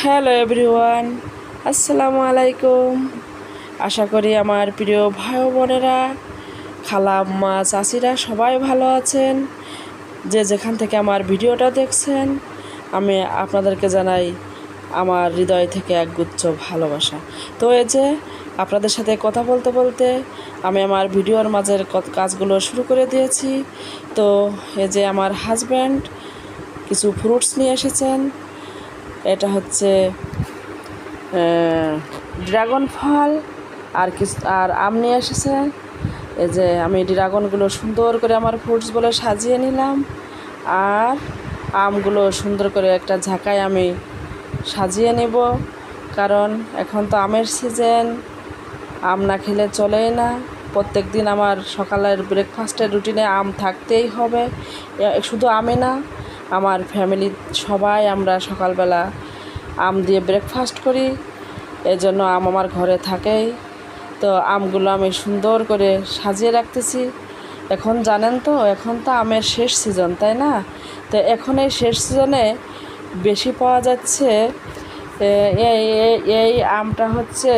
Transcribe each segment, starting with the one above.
Hello everyone, আসসালামু আলাইকুম। আশা করি আমার প্রিয় ভাই বোনেরা, খালা আম্মা চাচিরা সবাই ভালো আছেন। যে যেখান থেকে আমার ভিডিওটা দেখছেন, আমি আপনাদেরকে জানাই আমার হৃদয় থেকে একগুচ্ছ ভালোবাসা। তো এই যে আপনাদের সাথে কথা বলতে বলতে আমি আমার ভিডিওর মাঝের কাজগুলো শুরু করে দিয়েছি। তো এই যে আমার হাজব্যান্ড কিছু ফ্রুটস নিয়ে এসেছেন। এটা হচ্ছে ড্রাগন ফল আর আম নিয়ে এসেছে। এই যে আমি ড্রাগনগুলো সুন্দর করে আমার ফ্রুটস বলে সাজিয়ে নিলাম, আর আমগুলো সুন্দর করে একটা ঝাঁকায় আমি সাজিয়ে নেব, কারণ এখন তো আমের সিজন, আম না খেলে চলেই না। প্রত্যেক দিন আমার সকালের ব্রেকফাস্টের রুটিনে আম থাকতেই হবে। শুধু আমি না, আমার ফ্যামিলির সবাই আমরা সকালবেলা আম দিয়ে ব্রেকফাস্ট করি, এজন্য আম আমার ঘরে থাকেই। তো আমগুলো আমি সুন্দর করে সাজিয়ে রাখতেছি। এখন জানেন তো, এখন তো আমের শেষ সিজন, তাই না? তো এখন এই শেষ সিজনে বেশি পাওয়া যাচ্ছে এই আমটা হচ্ছে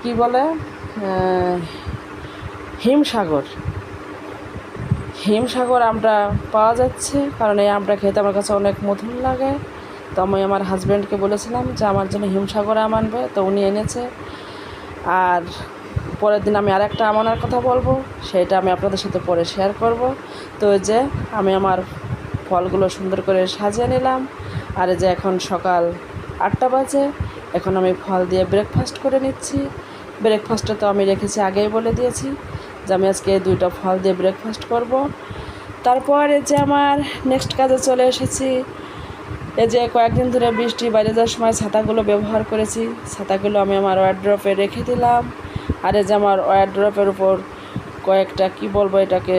কি বলে, হিমসাগর আমটা পাওয়া যাচ্ছে। কারণ এই আমটা খেতে আমার কাছে অনেক মধুর লাগে। তো আমি আমার হাজব্যান্ডকে বলেছিলাম যে আমার জন্য হিমসাগর আম আনবে, তো উনি এনেছে। আর পরের দিন আমি আরেকটা আম আনার কথা বলবো, সেটা আমি আপনাদের সাথে পরে শেয়ার করব। তো এই যে আমি আমার ফলগুলো সুন্দর করে সাজিয়ে নিলাম। আর এই যে এখন সকাল 8টা বাজে, এখন আমি ফল দিয়ে ব্রেকফাস্ট করে নিচ্ছি। ব্রেকফাস্টে তো আমি রেখেছি, আগেই বলে দিয়েছি যে আমি আজকে 2টা ফল দিয়ে ব্রেকফাস্ট করব। তারপর এই যে আমার নেক্সট কাজে চলে এসেছি। এই যে কয়েকদিন ধরে বৃষ্টি, বাইরে যাওয়ার সময় ছাতাগুলো ব্যবহার করেছি, ছাতাগুলো আমি আমার ওয়ারড্রপে রেখে দিলাম। আর এই যে আমার ওয়ারড্রপের উপর কয়েকটা কি বলবো, এটাকে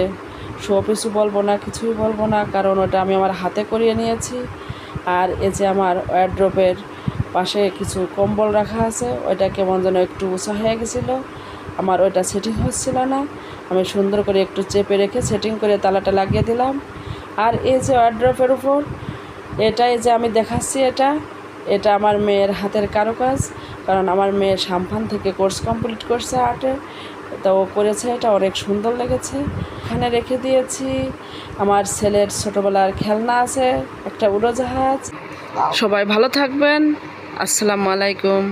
শোপিসও বলবো না, কিছুই বলবো না, কারণ ওটা আমি আমার হাতে করিয়ে নিয়েছি। আর এই যে আমার ওয়ারড্রপের পাশে কিছু কম্বল রাখা আছে, ওইটা কেমন যেন একটু উঁচা হয়ে গেছিলো, আমার ওইটা সেটিং হচ্ছিল না। আমি সুন্দর করে একটু চেপে রেখে সেটিং করে তালাটা লাগিয়ে দিলাম। আর এই যে ওয়ারড্রপের উপর এটাই যে আমি দেখাচ্ছি, এটা আমার মেয়ের হাতের কারুকাজ। কারণ আমার মেয়ের সাম্পান থেকে কোর্স কমপ্লিট করছে আর্টে, তো ও করেছে, এটা অনেক সুন্দর লেগেছে। এখানে রেখে দিয়েছি আমার ছেলের ছোটোবেলার খেলনা আছে, একটা উড়োজাহাজ। সবাই ভালো থাকবেন, আসসালামু আলাইকুম।